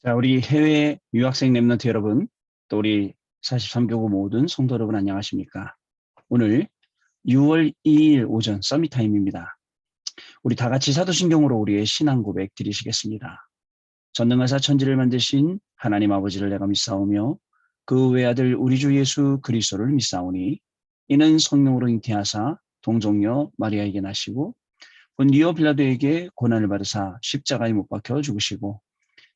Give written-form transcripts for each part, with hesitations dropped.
자, 우리 해외 유학생 랩런트 여러분, 또 우리 43교구 모든 성도 여러분 안녕하십니까? 오늘 6월 2일 오전 서밋 타임입니다. 우리 다 같이 사도신경으로 우리의 신앙 고백 드리시겠습니다. 전능하사 천지를 만드신 하나님 아버지를 내가 믿사오며 그 외아들 우리 주 예수 그리스도를 믿사오니 이는 성령으로 잉태하사 동정녀 마리아에게 나시고 본디오 빌라도에게 고난을 받으사 십자가에 못 박혀 죽으시고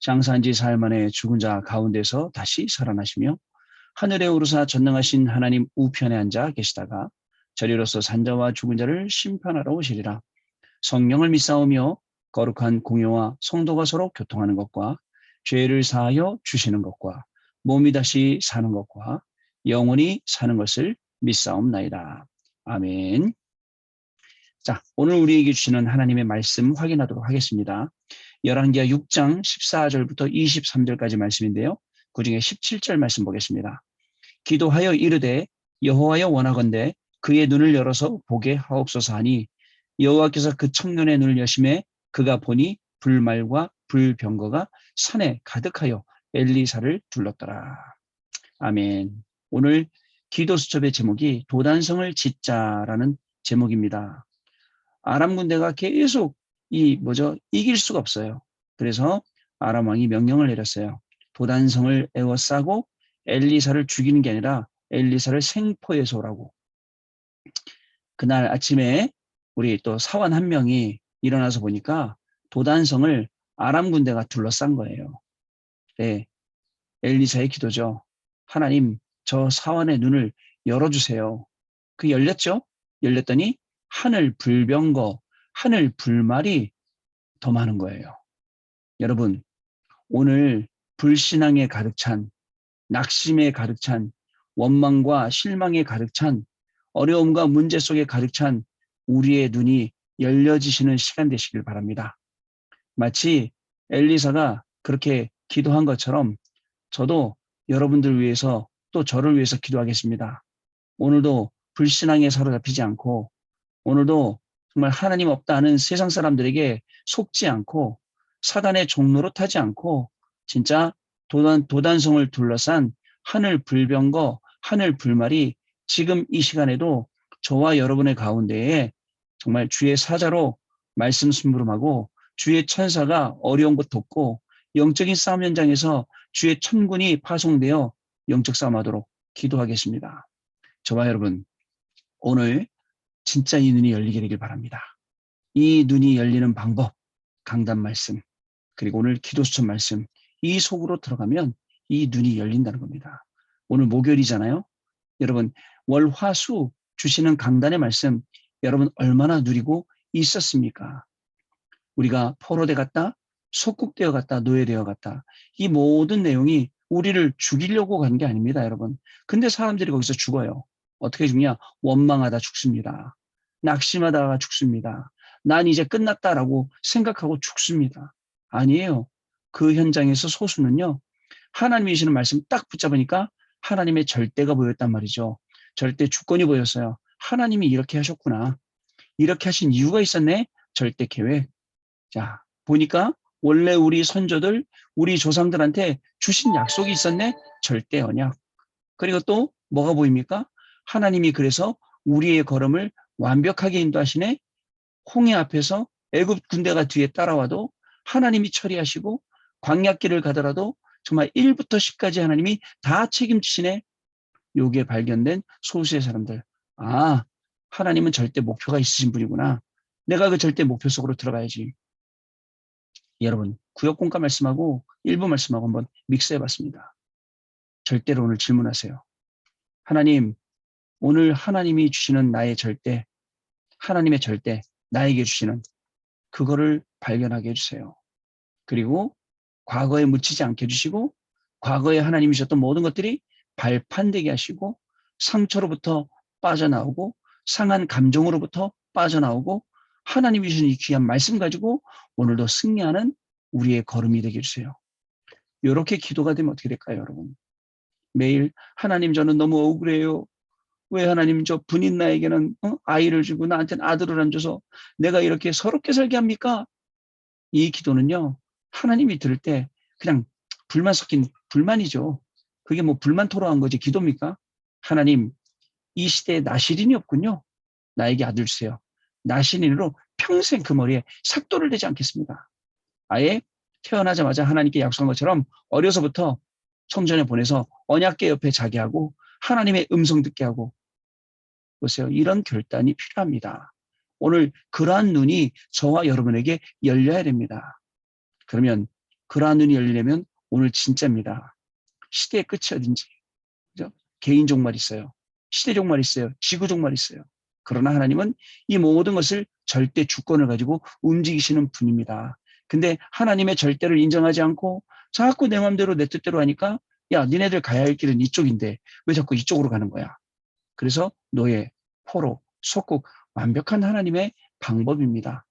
장사한 지 사흘 만에 죽은 자 가운데서 다시 살아나시며 하늘에 오르사 전능하신 하나님 우편에 앉아 계시다가 저리로서 산자와 죽은 자를 심판하러 오시리라. 성령을 믿사오며 거룩한 공효와 성도가 서로 교통하는 것과 죄를 사하여 주시는 것과 몸이 다시 사는 것과 영원히 사는 것을 믿사옵나이다. 아멘. 자, 오늘 우리에게 주시는 하나님의 말씀 확인하도록 하겠습니다. 열왕기하 6장 14절부터 23절까지 말씀인데요. 그중에 17절 말씀 보겠습니다. 기도하여 이르되 여호와여 원하건대 그의 눈을 열어서 보게 하옵소서 하니 여호와께서 그 청년의 눈을 여심해 그가 보니 불말과 불병거가 산에 가득하여 엘리사를 둘렀더라. 아멘. 오늘 기도 수첩의 제목이 도단성을 짓자라는 제목입니다. 아람 군대가 계속 이길 수가 없어요. 그래서 아람 왕이 명령을 내렸어요. 도단성을 에워싸고 엘리사를 죽이는 게 아니라 엘리사를 생포해서 오라고. 그날 아침에 우리 또 사원 한 명이 일어나서 보니까 도단성을 아람 군대가 둘러싼 거예요. 네, 엘리사의 기도죠. 하나님, 저 사원의 눈을 열어주세요. 그 열렸죠? 열렸더니 하늘 불병거, 하늘 불말이 더 많은 거예요. 여러분, 오늘 불신앙에 가득 찬, 낙심에 가득 찬, 원망과 실망에 가득 찬, 어려움과 문제 속에 가득 찬 우리의 눈이 열려지시는 시간 되시길 바랍니다. 마치 엘리사가 그렇게 기도한 것처럼 저도 여러분들 위해서 또 저를 위해서 기도하겠습니다. 오늘도 불신앙에 사로잡히지 않고 오늘도 정말 하나님 없다 하는 세상 사람들에게 속지 않고 사단의 종로로 타지 않고 진짜 도단성을 둘러싼 하늘 불병거, 하늘 불말이 지금 이 시간에도 저와 여러분의 가운데에 정말 주의 사자로 말씀 심부름하고 주의 천사가 어려운 것 돕고 영적인 싸움 현장에서 주의 천군이 파송되어 영적 싸움하도록 기도하겠습니다. 저와 여러분, 오늘 진짜 이 눈이 열리게 되길 바랍니다. 이 눈이 열리는 방법, 강단 말씀, 그리고 오늘 기도수첩 말씀, 이 속으로 들어가면 이 눈이 열린다는 겁니다. 오늘 목요일이잖아요. 여러분, 월, 화, 수 주시는 강단의 말씀, 여러분 얼마나 누리고 있었습니까? 우리가 포로돼 갔다, 속국되어 갔다, 노예되어 갔다. 이 모든 내용이 우리를 죽이려고 간 게 아닙니다, 여러분. 근데 사람들이 거기서 죽어요. 어떻게 죽냐? 원망하다 죽습니다. 낙심하다가 죽습니다. 난 이제 끝났다라고 생각하고 죽습니다. 아니에요. 그 현장에서 소수는요, 하나님이시는 말씀 딱 붙잡으니까 하나님의 절대가 보였단 말이죠. 절대 주권이 보였어요. 하나님이 이렇게 하셨구나. 이렇게 하신 이유가 있었네. 절대 계획. 자, 보니까 원래 우리 선조들, 우리 조상들한테 주신 약속이 있었네. 절대 언약. 그리고 또 뭐가 보입니까? 하나님이 그래서 우리의 걸음을 완벽하게 인도하시네. 홍해 앞에서 애굽 군대가 뒤에 따라와도 하나님이 처리하시고 광야길을 가더라도 정말 1부터 10까지 하나님이 다 책임지시네. 요게 발견된 소수의 사람들. 아, 하나님은 절대 목표가 있으신 분이구나. 내가 그 절대 목표 속으로 들어가야지. 여러분, 구역공과 말씀하고 일부 말씀하고 한번 믹스해봤습니다. 절대로 오늘 질문하세요. 하나님, 오늘 하나님이 주시는 나의 절대, 하나님의 절대, 나에게 주시는 그거를 발견하게 해주세요. 그리고 과거에 묻히지 않게 해주시고 과거에 하나님이 주셨던 모든 것들이 발판되게 하시고 상처로부터 빠져나오고 상한 감정으로부터 빠져나오고 하나님이 주신 이 귀한 말씀 가지고 오늘도 승리하는 우리의 걸음이 되게 해주세요. 이렇게 기도가 되면 어떻게 될까요, 여러분? 매일 하나님 저는 너무 억울해요. 왜 하나님 저 분인 나에게는 아이를 주고 나한테는 아들을 안 줘서 내가 이렇게 서럽게 살게 합니까? 이 기도는요. 하나님이 들을 때 그냥 불만 섞인 불만이죠. 그게 뭐 불만 토로한 거지 기도입니까? 하나님, 이 시대에 나시린이 없군요. 나에게 아들 주세요. 나시린으로 평생 그 머리에 삭도를 대지 않겠습니다. 아예 태어나자마자 하나님께 약속한 것처럼 어려서부터 성전에 보내서 언약궤 옆에 자게 하고 하나님의 음성 듣게 하고, 보세요. 이런 결단이 필요합니다. 오늘 그러한 눈이 저와 여러분에게 열려야 됩니다. 그러면 그러한 눈이 열리려면 오늘 진짜입니다. 시대의 끝이 어딘지. 그죠? 개인 종말 있어요. 시대 종말 있어요. 지구 종말 있어요. 그러나 하나님은 이 모든 것을 절대 주권을 가지고 움직이시는 분입니다. 근데 하나님의 절대를 인정하지 않고 자꾸 내 마음대로 내 뜻대로 하니까, 야, 니네들 가야 할 길은 이쪽인데 왜 자꾸 이쪽으로 가는 거야? 그래서 노예, 포로, 속국, 완벽한 하나님의 방법입니다.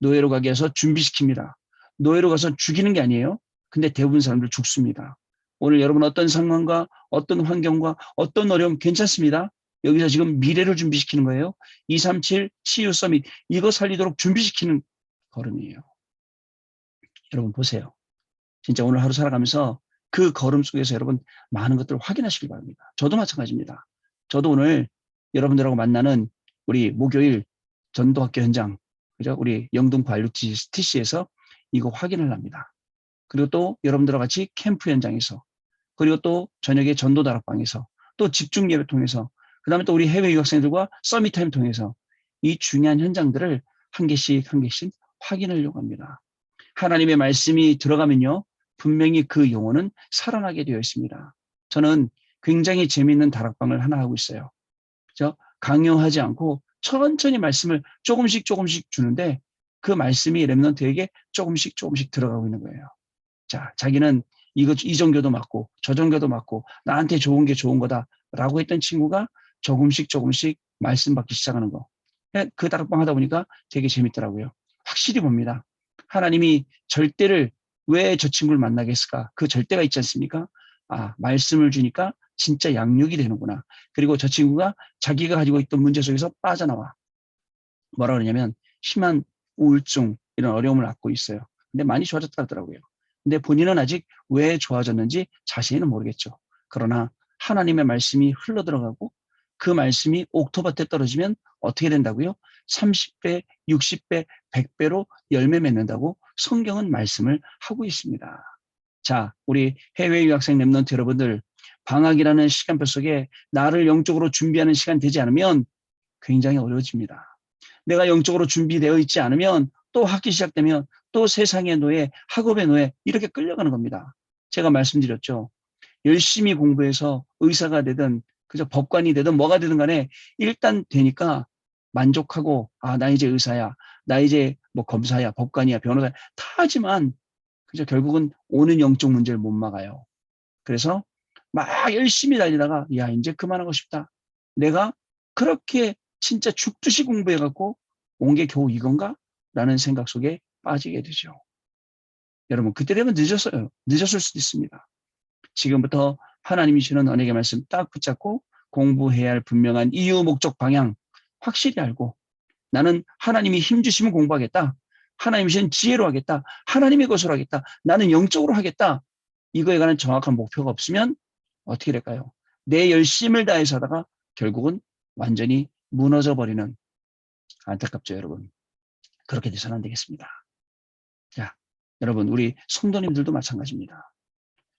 노예로 가게 해서 준비시킵니다. 노예로 가서 죽이는 게 아니에요. 근데 대부분 사람들 죽습니다. 오늘 여러분 어떤 상황과 어떤 환경과 어떤 어려움 괜찮습니다. 여기서 지금 미래를 준비시키는 거예요. 237 치유 서밋, 이거 살리도록 준비시키는 걸음이에요. 여러분 보세요. 진짜 오늘 하루 살아가면서 그 걸음 속에서 여러분 많은 것들을 확인하시기 바랍니다. 저도 마찬가지입니다. 저도 오늘 여러분들하고 만나는 우리 목요일 전도학교 현장, 그죠? 우리 영등포 RUTC에서 이거 확인을 합니다. 그리고 또 여러분들과 같이 캠프 현장에서, 그리고 또 저녁에 전도 다락방에서, 또 집중 예배 통해서, 그 다음에 또 우리 해외 유학생들과 서밋 타임 통해서 이 중요한 현장들을 한 개씩 한 개씩 확인하려고 합니다. 하나님의 말씀이 들어가면요, 분명히 그 영혼은 살아나게 되어 있습니다. 저는 굉장히 재미있는 다락방을 하나 하고 있어요. 그죠? 강요하지 않고 천천히 말씀을 조금씩 조금씩 주는데 그 말씀이 렘넌트에게 조금씩 조금씩 들어가고 있는 거예요. 자, 자기는 이 종교도 맞고 저 종교도 맞고 나한테 좋은 게 좋은 거다라고 했던 친구가 조금씩 조금씩 말씀 받기 시작하는 거. 그 다락방 하다 보니까 되게 재밌더라고요. 확실히 봅니다. 하나님이 절대를 왜 저 친구를 만나게 했을까? 그 절대가 있지 않습니까? 아, 말씀을 주니까 진짜 양육이 되는구나. 그리고 저 친구가 자기가 가지고 있던 문제 속에서 빠져나와. 뭐라 그러냐면 심한 우울증, 이런 어려움을 앓고 있어요. 근데 많이 좋아졌다 하더라고요. 근데 본인은 아직 왜 좋아졌는지 자세히는 모르겠죠. 그러나 하나님의 말씀이 흘러들어가고 그 말씀이 옥토밭에 떨어지면 어떻게 된다고요? 30배, 60배, 100배로 열매 맺는다고 성경은 말씀을 하고 있습니다. 자, 우리 해외 유학생 랩런트 여러분들, 방학이라는 시간표 속에 나를 영적으로 준비하는 시간 되지 않으면 굉장히 어려워집니다. 내가 영적으로 준비되어 있지 않으면 또 학기 시작되면 또 세상의 노예, 학업의 노예, 이렇게 끌려가는 겁니다. 제가 말씀드렸죠. 열심히 공부해서 의사가 되든 그저 법관이 되든 뭐가 되든 간에 일단 되니까 만족하고, 아, 나 이제 의사야, 나 이제 뭐 검사야, 법관이야, 변호사야 다 하지만 그저 결국은 오는 영적 문제를 못 막아요. 그래서 막 열심히 달리다가 야, 이제 그만하고 싶다. 내가 그렇게 진짜 죽듯이 공부해갖고 온 게 겨우 이건가? 라는 생각 속에 빠지게 되죠. 여러분, 그때 되면 늦었어요. 늦었을 수도 있습니다. 지금부터 하나님이 주는 언약의 말씀 딱 붙잡고 공부해야 할 분명한 이유, 목적, 방향 확실히 알고, 나는 하나님이 힘 주시면 공부하겠다. 하나님이 주신 지혜로 하겠다. 하나님의 것으로 하겠다. 나는 영적으로 하겠다. 이거에 관한 정확한 목표가 없으면 어떻게 될까요? 내 열심을 다해서 하다가 결국은 완전히 무너져 버리는, 안타깝죠, 여러분. 그렇게 돼서는 안 되겠습니다. 자, 여러분, 우리 성도님들도 마찬가지입니다.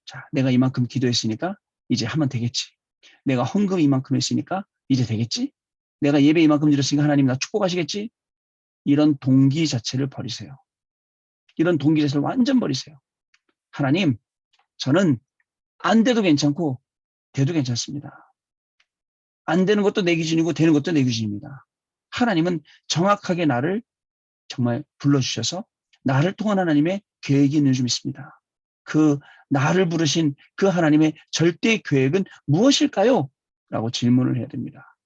자, 내가 이만큼 기도했으니까 이제 하면 되겠지. 내가 헌금 이만큼 했으니까 이제 되겠지. 내가 예배 이만큼 드렸으니까 하나님 나 축복하시겠지. 이런 동기 자체를 버리세요. 이런 동기 자체를 완전 버리세요. 하나님, 저는 안 돼도 괜찮고 돼도 괜찮습니다. 안 되는 것도 내 기준이고 되는 것도 내 기준입니다. 하나님은 정확하게 나를 정말 불러주셔서 나를 통한 하나님의 계획이 있는 줄 믿습니다. 그 나를 부르신 그 하나님의 절대 계획은 무엇일까요? 라고 질문을 해야 됩니다.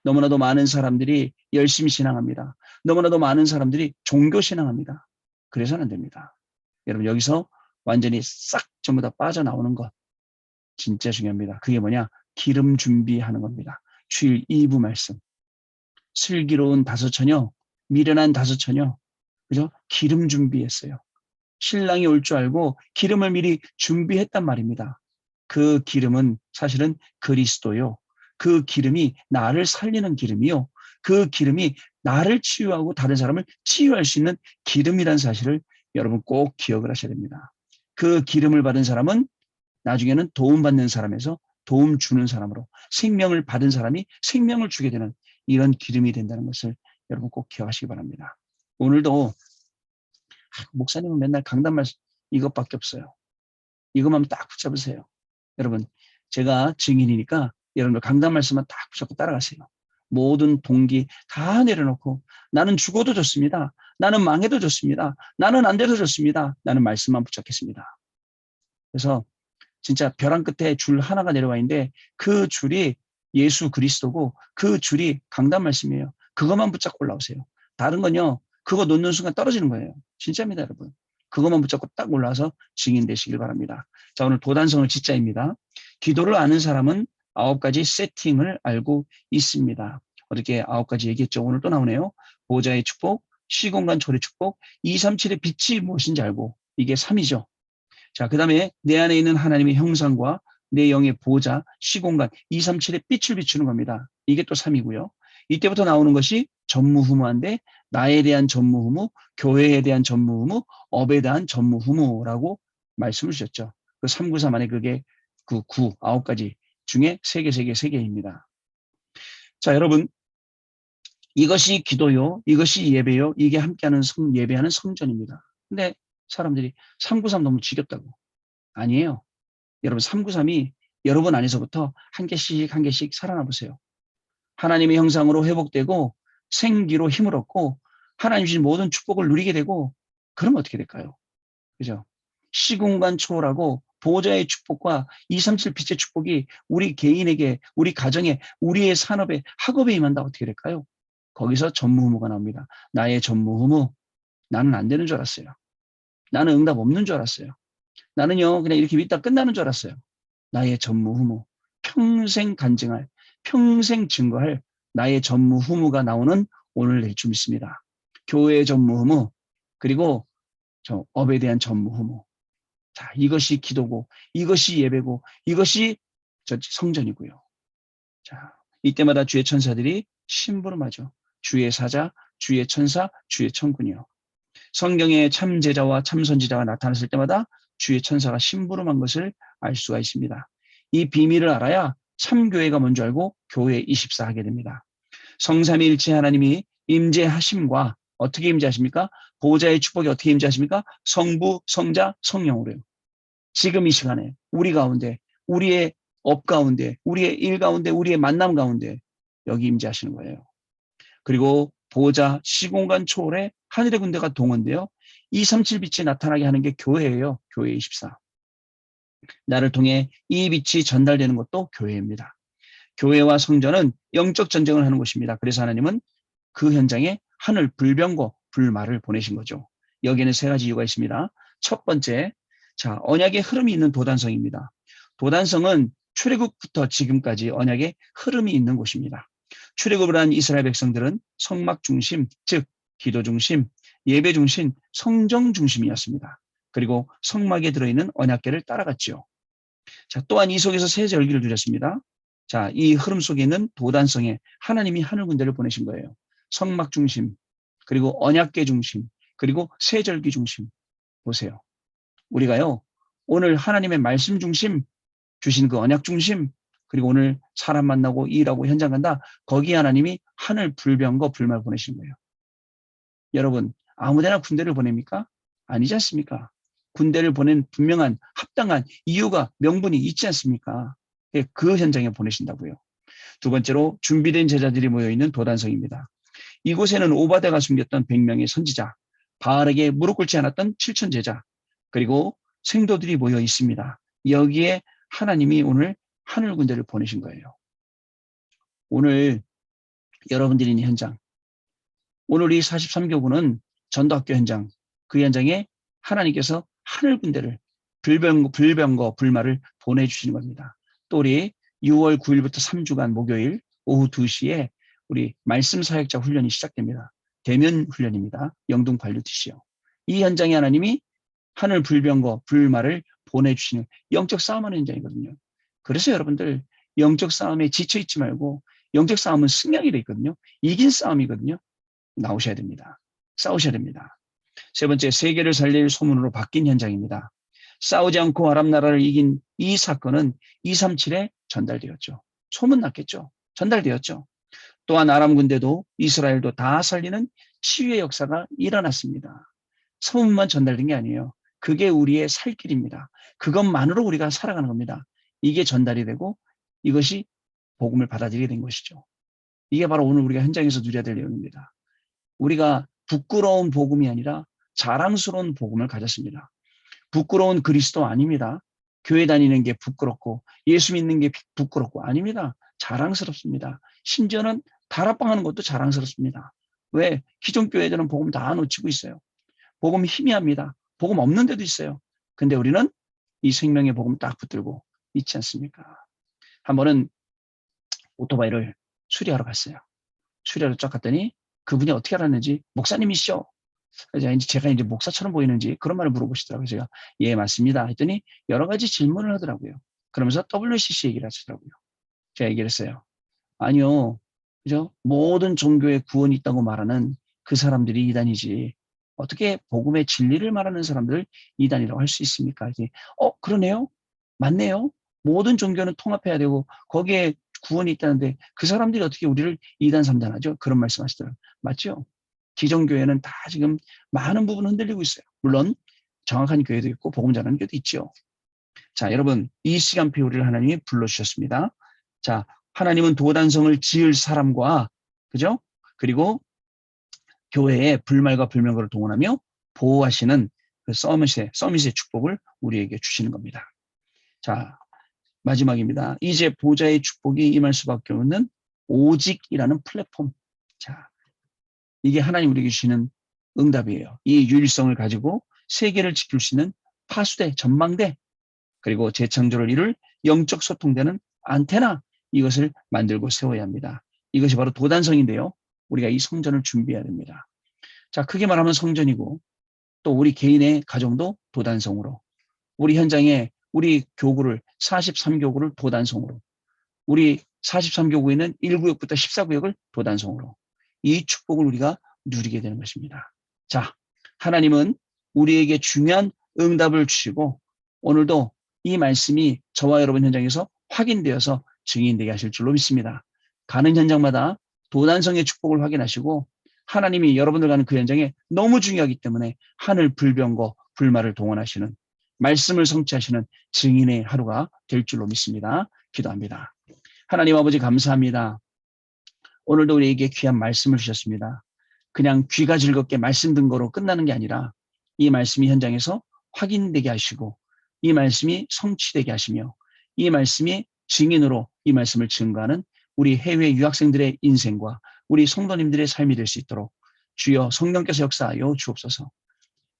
너무나도 많은 사람들이 열심히 신앙합니다. 너무나도 많은 사람들이 종교 신앙합니다. 그래서는 안 됩니다. 여러분, 여기서 완전히 싹 전부 다 빠져나오는 것 진짜 중요합니다. 그게 뭐냐? 기름 준비하는 겁니다. 주일 2부 말씀. 슬기로운 다섯처녀, 미련한 다섯처녀, 그죠? 기름 준비했어요. 신랑이 올 줄 알고 기름을 미리 준비했단 말입니다. 그 기름은 사실은 그리스도요. 그 기름이 나를 살리는 기름이요. 그 기름이 나를 치유하고 다른 사람을 치유할 수 있는 기름이라는 사실을 여러분 꼭 기억을 하셔야 됩니다. 그 기름을 받은 사람은 나중에는 도움받는 사람에서 도움 주는 사람으로, 생명을 받은 사람이 생명을 주게 되는 이런 기름이 된다는 것을 여러분 꼭 기억하시기 바랍니다. 오늘도 목사님은 맨날 강단 말씀 이것밖에 없어요. 이것만 딱 붙잡으세요. 여러분, 제가 증인이니까 여러분들 강단 말씀만 딱 붙잡고 따라가세요. 모든 동기 다 내려놓고 나는 죽어도 좋습니다. 나는 망해도 좋습니다. 나는 안 돼도 좋습니다. 나는 말씀만 붙잡겠습니다. 그래서 진짜 벼랑 끝에 줄 하나가 내려와 있는데 그 줄이 예수 그리스도고 그 줄이 강단 말씀이에요. 그것만 붙잡고 올라오세요. 다른 건요. 그거 놓는 순간 떨어지는 거예요. 진짜입니다, 여러분. 그것만 붙잡고 딱 올라와서 증인 되시길 바랍니다. 자, 오늘 도단성을 지자입니다. 기도를 아는 사람은 9가지 세팅을 알고 있습니다. 어저께 9가지 얘기했죠. 오늘 또 나오네요. 보좌의 축복, 시공간 초래 축복, 237의 빛이 무엇인지 알고, 이게 3이죠. 자, 그 다음에 내 안에 있는 하나님의 형상과 내 영의 보좌, 시공간, 237의 빛을 비추는 겁니다. 이게 또 3이고요. 이때부터 나오는 것이 전무후무한데 나에 대한 전무후무, 교회에 대한 전무후무, 업에 대한 전무후무라고 말씀을 주셨죠. 그 393 안에 그게 그 9가지 중에 3개입니다. 자, 여러분, 이것이 기도요, 이것이 예배요, 이게 함께하는 예배하는 성전입니다. 근데 사람들이 393 너무 지겹다고. 아니에요. 여러분 393이 여러분 안에서부터 한 개씩 살아나 보세요. 하나님의 형상으로 회복되고 생기로 힘을 얻고 하나님 주신 모든 축복을 누리게 되고 그러면 어떻게 될까요? 그죠? 시공간 초월하고 보호자의 축복과 237 빛의 축복이 우리 개인에게, 우리 가정에, 우리의 산업에, 학업에 임한다. 어떻게 될까요? 거기서 전무후무가 나옵니다. 나의 전무후무, 나는 안 되는 줄 알았어요. 나는 응답 없는 줄 알았어요. 나는요, 그냥 이렇게 믿다 끝나는 줄 알았어요. 나의 전무후무, 평생 간증할, 평생 증거할 나의 전무후무가 나오는 오늘 낼 줄 믿습니다. 교회의 전무후무, 그리고 저 업에 대한 전무후무. 자, 이것이 기도고, 이것이 예배고, 이것이 저 성전이고요. 자, 이때마다 주의 천사들이 심부름하죠. 주의 사자, 주의 천사, 주의 천군이요. 성경에 참 제자와 참 선지자가 나타났을 때마다 주의 천사가 심부름한 것을 알 수가 있습니다. 이 비밀을 알아야 참교회가 뭔지 알고 교회 24 하게 됩니다. 성삼위일체 하나님이 임재하심과 어떻게 임재하십니까? 보호자의 축복이 어떻게 임재하십니까? 성부, 성자, 성령으로요. 지금 이 시간에 우리 가운데, 우리의 업 가운데, 우리의 일 가운데, 우리의 만남 가운데 여기 임재하시는 거예요. 그리고 보호자, 시공간 초월에 하늘의 군대가 동원되어 237 빛이 나타나게 하는 게 교회예요. 교회 24. 나를 통해 이 빛이 전달되는 것도 교회입니다. 교회와 성전은 영적 전쟁을 하는 곳입니다. 그래서 하나님은 그 현장에 하늘 불병거 불말을 보내신 거죠. 여기에는 3가지 이유가 있습니다. 첫 번째, 자, 언약의 흐름이 있는 도단성입니다. 도단성은 출애굽부터 지금까지 언약의 흐름이 있는 곳입니다. 출애굽을 한 이스라엘 백성들은 성막 중심, 즉 기도 중심, 예배 중심, 성정 중심이었습니다. 그리고 성막에 들어있는 언약궤를 따라갔죠. 자, 또한 이 속에서 새 절기를 누렸습니다. 자, 이 흐름 속에 있는 도단성에 하나님이 하늘 군대를 보내신 거예요. 성막 중심, 그리고 언약궤 중심, 그리고 새 절기 중심. 보세요. 우리가요, 오늘 하나님의 말씀 중심, 주신 그 언약 중심, 그리고 오늘 사람 만나고 일하고 현장 간다. 거기에 하나님이 하늘 불병거 불말 보내신 거예요. 여러분, 아무데나 군대를 보냅니까? 아니지 않습니까? 군대를 보낸 분명한 합당한 이유가 명분이 있지 않습니까? 그 현장에 보내신다고요. 두 번째로 준비된 제자들이 모여있는 도단성입니다. 이곳에는 오바데가 숨겼던 100명의 선지자, 바알에게 무릎 꿇지 않았던 7천 제자, 그리고 생도들이 모여 있습니다. 여기에 하나님이 오늘 하늘 군대를 보내신 거예요. 오늘 여러분들이 있는 현장, 오늘 이 43교구는 전도학교 현장, 그 현장에 하나님께서 하늘 군대를 불병거 불말을 보내주시는 겁니다. 또 우리 6월 9일부터 3주간 목요일 오후 2시에 우리 말씀 사역자 훈련이 시작됩니다. 대면 훈련입니다. 영동 발류티시요. 이 현장에 하나님이 하늘 불변거 불말을 보내주시는 영적 싸움하는 현장이거든요. 그래서 여러분들 영적 싸움에 지쳐있지 말고 영적 싸움은 승량이 돼 있거든요. 이긴 싸움이거든요. 나오셔야 됩니다. 싸우셔야 됩니다. 세 번째, 세계를 살릴 소문으로 바뀐 현장입니다. 싸우지 않고 아랍 나라를 이긴 이 사건은 237에 전달되었죠. 소문났겠죠. 전달되었죠. 또한 아람 군대도 이스라엘도 다 살리는 치유의 역사가 일어났습니다. 소문만 전달된 게 아니에요. 그게 우리의 살 길입니다. 그것만으로 우리가 살아가는 겁니다. 이게 전달이 되고 이것이 복음을 받아들이게 된 것이죠. 이게 바로 오늘 우리가 현장에서 누려야 될 내용입니다. 우리가 부끄러운 복음이 아니라 자랑스러운 복음을 가졌습니다. 부끄러운 그리스도 아닙니다. 교회 다니는 게 부끄럽고 예수 믿는 게 부끄럽고 아닙니다. 자랑스럽습니다. 심지어는 다락방하는 것도 자랑스럽습니다. 왜? 기존 교회들은 복음 다 놓치고 있어요. 복음 희미합니다. 복음 없는 데도 있어요. 근데 우리는 이 생명의 복음 딱 붙들고 있지 않습니까? 한 번은 오토바이를 수리하러 갔어요. 수리하러 쫙 갔더니 그분이 어떻게 알았는지 목사님이시죠? 제가 이제 목사처럼 보이는지 그런 말을 물어보시더라고요. 제가 예 맞습니다 했더니 여러 가지 질문을 하더라고요. 그러면서 WCC 얘기를 하시더라고요. 제가 얘기를 했어요. 아니요. 그죠? 모든 종교에 구원이 있다고 말하는 그 사람들이 이단이지. 어떻게 복음의 진리를 말하는 사람들을 이단이라고 할 수 있습니까? 이제 그러네요. 맞네요. 모든 종교는 통합해야 되고 거기에 구원이 있다는데 그 사람들이 어떻게 우리를 이단 3단하죠? 그런 말씀하시더라고요. 맞죠? 기존 교회는 다 지금 많은 부분 흔들리고 있어요. 물론 정확한 교회도 있고 복음 전하는 교회도 있죠. 자, 여러분 이 시간표 우리를 하나님이 불러주셨습니다. 자, 하나님은 도단성을 지을 사람과 그죠? 그리고 교회의 불말과 불명거를 동원하며 보호하시는 그 서밋의 축복을 우리에게 주시는 겁니다. 자, 마지막입니다. 이제 보좌의 축복이 임할 수밖에 없는 오직이라는 플랫폼. 자, 이게 하나님 우리에게 주시는 응답이에요. 이 유일성을 가지고 세계를 지킬 수 있는 파수대, 전망대, 그리고 재창조를 이룰 영적 소통되는 안테나, 이것을 만들고 세워야 합니다. 이것이 바로 도단성인데요. 우리가 이 성전을 준비해야 됩니다. 자, 크게 말하면 성전이고 또 우리 개인의 가정도 도단성으로, 우리 현장에 우리 교구를 43교구를 도단성으로, 우리 43교구에는 1구역부터 14구역을 도단성으로, 이 축복을 우리가 누리게 되는 것입니다. 자, 하나님은 우리에게 중요한 응답을 주시고 오늘도 이 말씀이 저와 여러분 현장에서 확인되어서 증인되게 하실 줄로 믿습니다. 가는 현장마다 도단성의 축복을 확인하시고 하나님이 여러분들 가는 그 현장에 너무 중요하기 때문에 하늘 불변거 불말을 동원하시는, 말씀을 성취하시는 증인의 하루가 될 줄로 믿습니다. 기도합니다. 하나님 아버지 감사합니다. 오늘도 우리에게 귀한 말씀을 주셨습니다. 그냥 귀가 즐겁게 말씀 듣는 거로 끝나는 게 아니라 이 말씀이 현장에서 확인되게 하시고 이 말씀이 성취되게 하시며 이 말씀이 증인으로 이 말씀을 증거하는 우리 해외 유학생들의 인생과 우리 성도님들의 삶이 될 수 있도록 주여 성령께서 역사하여 주옵소서.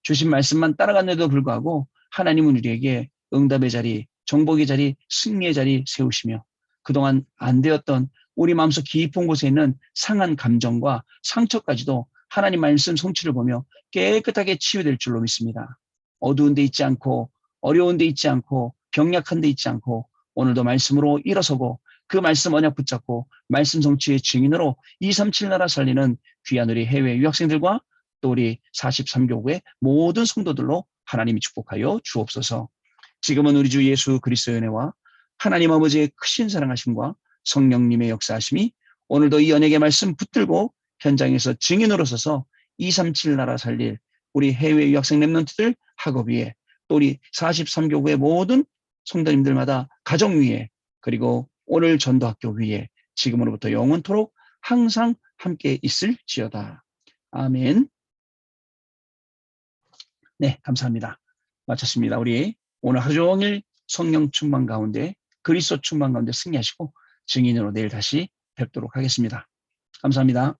주신 말씀만 따라갔는데도 불구하고 하나님은 우리에게 응답의 자리, 정복의 자리, 승리의 자리 세우시며 그동안 안 되었던 우리 마음속 깊은 곳에 있는 상한 감정과 상처까지도 하나님 말씀 성취를 보며 깨끗하게 치유될 줄로 믿습니다. 어두운 데 있지 않고 어려운 데 있지 않고 병약한 데 있지 않고 오늘도 말씀으로 일어서고 그 말씀 언약 붙잡고 말씀 성취의 증인으로 237 나라 살리는 귀한 우리 해외 유학생들과 또 우리 43교구의 모든 성도들로 하나님이 축복하여 주옵소서. 지금은 우리 주 예수 그리스도의 은혜와 하나님 아버지의 크신 사랑하심과 성령님의 역사하심이 오늘도 이 언약의 말씀 붙들고 현장에서 증인으로 서서 237 나라 살릴 우리 해외 유학생 랩런트들 학업 위에 또 우리 43교구의 모든 성도님들마다 가정 위에 그리고 오늘 전도학교 위에 지금으로부터 영원토록 항상 함께 있을지어다. 아멘. 네, 감사합니다. 마쳤습니다. 우리 오늘 하루 종일 성령 충만 가운데 그리스도 충만 가운데 승리하시고 증인으로 내일 다시 뵙도록 하겠습니다. 감사합니다.